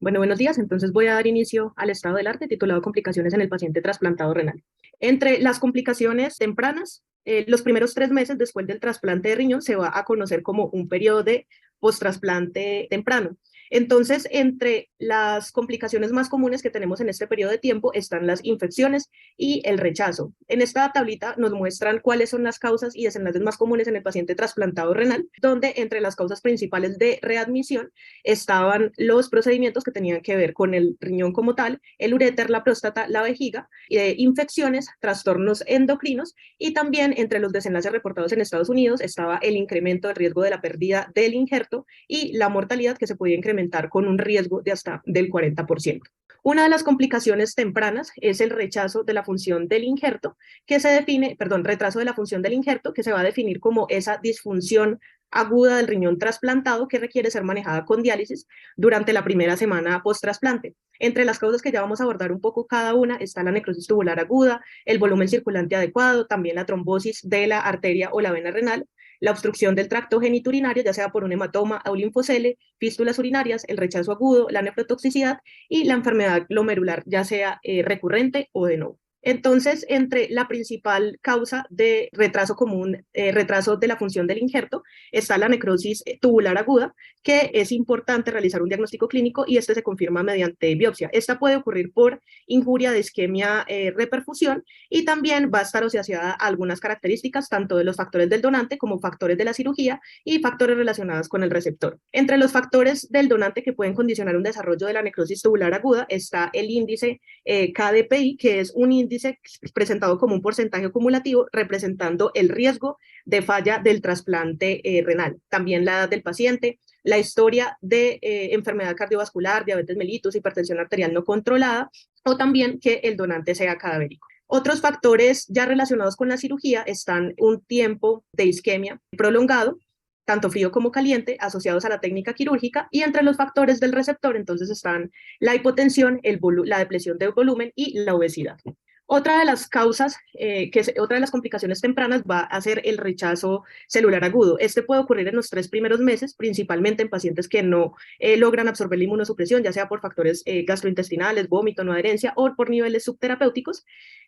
Bueno, buenos días. Entonces voy a dar inicio al estado del arte titulado Complicaciones en el paciente trasplantado renal. Entre las complicaciones tempranas, los primeros 3 meses después del trasplante de riñón se va a conocer como un periodo de post-trasplante temprano. Entonces, entre las complicaciones más comunes que tenemos en este periodo de tiempo están las infecciones y el rechazo. En esta tablita nos muestran cuáles son las causas y desenlaces más comunes en el paciente trasplantado renal, donde entre las causas principales de readmisión estaban los procedimientos que tenían que ver con el riñón como tal, el uréter, la próstata, la vejiga, infecciones, trastornos endocrinos y también entre los desenlaces reportados en Estados Unidos estaba el incremento del riesgo de la pérdida del injerto y la mortalidad que se podía incrementar con un riesgo de hasta del 40%. Una de las complicaciones tempranas es el rechazo de la función del injerto, que se define, perdón, retraso de la función del injerto, que se va a definir como esa disfunción aguda del riñón trasplantado que requiere ser manejada con diálisis durante la primera semana post-trasplante. Entre las causas que ya vamos a abordar un poco cada una está la necrosis tubular aguda, el volumen circulante adecuado, también la trombosis de la arteria o la vena renal, la obstrucción del tracto genitourinario, ya sea por un hematoma o linfocele, fístulas urinarias, el rechazo agudo, la nefrotoxicidad y la enfermedad glomerular, ya sea recurrente o de nuevo. Entonces, entre la principal causa de retraso común, retraso de la función del injerto, está la necrosis tubular aguda, que es importante realizar un diagnóstico clínico y este se confirma mediante biopsia. Esta puede ocurrir por injuria de isquemia reperfusión y también va a estar asociada a algunas características, tanto de los factores del donante como factores de la cirugía y factores relacionados con el receptor. Entre los factores del donante que pueden condicionar un desarrollo de la necrosis tubular aguda está el índice KDPI, que es un índice presentado como un porcentaje acumulativo representando el riesgo de falla del trasplante renal. También la edad del paciente, la historia de enfermedad cardiovascular, diabetes mellitus, hipertensión arterial no controlada o también que el donante sea cadavérico. Otros factores ya relacionados con la cirugía están un tiempo de isquemia prolongado, tanto frío como caliente, asociados a la técnica quirúrgica, y entre los factores del receptor entonces están la hipotensión, la depresión del volumen y la obesidad. Otra de las causas, otra de las complicaciones tempranas va a ser el rechazo celular agudo. Este puede ocurrir en los 3 primeros meses, principalmente en pacientes que no logran absorber la inmunosupresión, ya sea por factores gastrointestinales, vómito, no adherencia o por niveles subterapéuticos.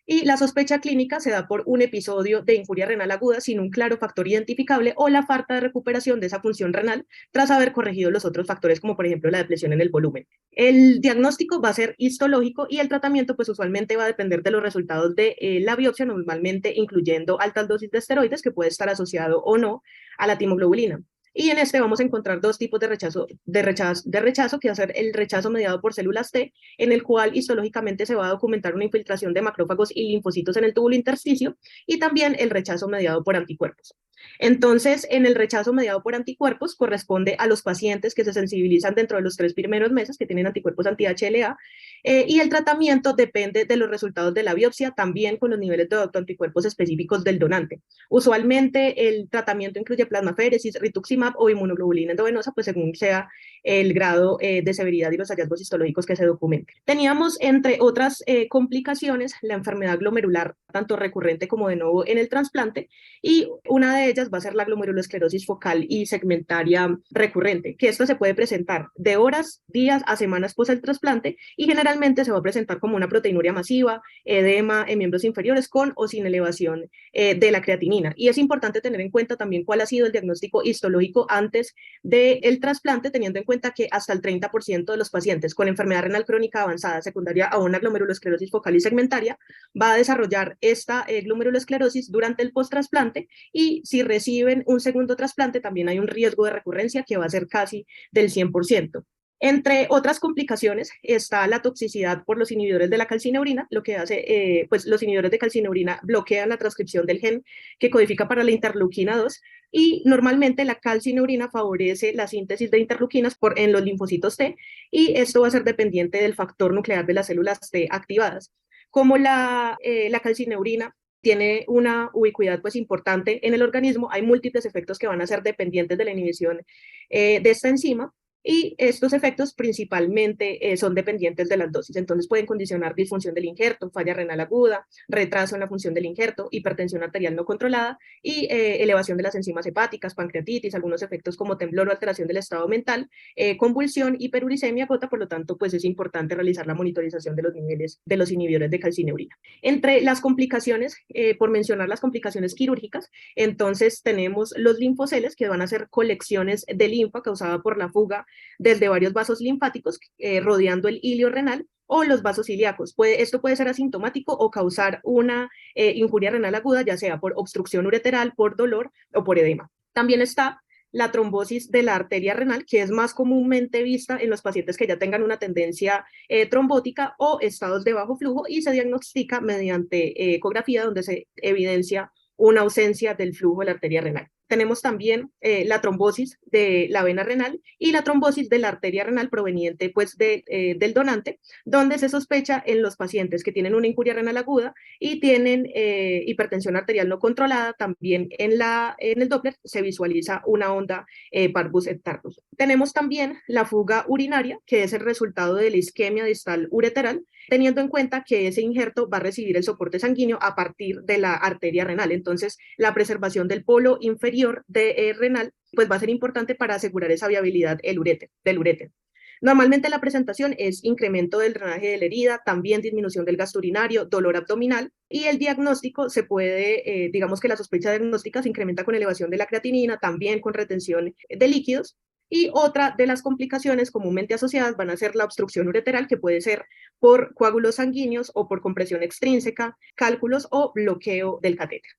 Y la sospecha clínica se da por un episodio de injuria renal aguda sin un claro factor identificable o la falta de recuperación de esa función renal tras haber corregido los otros factores, como por ejemplo la depresión en el volumen. El diagnóstico va a ser histológico y el tratamiento pues usualmente va a depender de los resultados de la biopsia, normalmente incluyendo altas dosis de esteroides que puede estar asociado o no a la timoglobulina. Y en este vamos a encontrar dos tipos de rechazo, que va a ser el rechazo mediado por células T, en el cual histológicamente se va a documentar una infiltración de macrófagos y linfocitos en el túbulo intersticio, y también el rechazo mediado por anticuerpos. Entonces, en el rechazo mediado por anticuerpos corresponde a los pacientes que se sensibilizan dentro de los 3 primeros meses, que tienen anticuerpos anti-HLA, y el tratamiento depende de los resultados de la biopsia, también con los niveles de autoanticuerpos específicos del donante. Usualmente el tratamiento incluye plasmaféresis, rituximab o inmunoglobulina endovenosa, pues según sea el grado de severidad y los hallazgos histológicos que se documenten. Teníamos, entre otras complicaciones, la enfermedad glomerular, tanto recurrente como de nuevo en el trasplante, y una de ellas va a ser la glomerulosclerosis focal y segmentaria recurrente, que esto se puede presentar de horas, días a semanas post el trasplante y generalmente se va a presentar como una proteinuria masiva, edema en miembros inferiores con o sin elevación de la creatinina. Y es importante tener en cuenta también cuál ha sido el diagnóstico histológico antes del trasplante, teniendo en cuenta que hasta el 30% de los pacientes con enfermedad renal crónica avanzada secundaria a una glomerulosclerosis focal y segmentaria va a desarrollar esta glomerulosclerosis durante el post-trasplante, y si reciben un segundo trasplante también hay un riesgo de recurrencia que va a ser casi del 100%. Entre otras complicaciones está la toxicidad por los inhibidores de la calcineurina, lo que hace, pues los inhibidores de calcineurina bloquean la transcripción del gen que codifica para la interleuquina 2 y normalmente la calcineurina favorece la síntesis de interleuquinas en los linfocitos T y esto va a ser dependiente del factor nuclear de las células T activadas. Como la calcineurina tiene una ubicuidad pues importante en el organismo, hay múltiples efectos que van a ser dependientes de la inhibición de esta enzima. y estos efectos principalmente son dependientes de las dosis, entonces pueden condicionar disfunción del injerto, falla renal aguda, retraso en la función del injerto, hipertensión arterial no controlada y elevación de las enzimas hepáticas, pancreatitis, algunos efectos como temblor o alteración del estado mental, convulsión, hiperuricemia, gota, por lo tanto, pues es importante realizar la monitorización de los niveles de los inhibidores de calcineurina. Entre las complicaciones, por mencionar las complicaciones quirúrgicas, entonces tenemos los linfoceles, que van a ser colecciones de linfa causada por la fuga desde varios vasos linfáticos rodeando el hilio renal o los vasos ilíacos. Esto puede ser asintomático o causar una injuria renal aguda, ya sea por obstrucción ureteral, por dolor o por edema. También está la trombosis de la arteria renal, que es más comúnmente vista en los pacientes que ya tengan una tendencia trombótica o estados de bajo flujo y se diagnostica mediante ecografía donde se evidencia una ausencia del flujo de la arteria renal. Tenemos también la trombosis de la vena renal y la trombosis de la arteria renal proveniente pues, del donante, donde se sospecha en los pacientes que tienen una injuria renal aguda y tienen hipertensión arterial no controlada, también en el Doppler se visualiza una onda parvus et tardus. Tenemos también la fuga urinaria, que es el resultado de la isquemia distal ureteral, teniendo en cuenta que ese injerto va a recibir el soporte sanguíneo a partir de la arteria renal. Entonces, la preservación del polo inferior renal pues va a ser importante para asegurar esa viabilidad del uréter. Normalmente la presentación es incremento del drenaje de la herida, también disminución del gasto urinario, dolor abdominal y el diagnóstico se puede, digamos que la sospecha diagnóstica se incrementa con elevación de la creatinina, también con retención de líquidos. Y otra de las complicaciones comúnmente asociadas van a ser la obstrucción ureteral, que puede ser por coágulos sanguíneos o por compresión extrínseca, cálculos o bloqueo del catéter.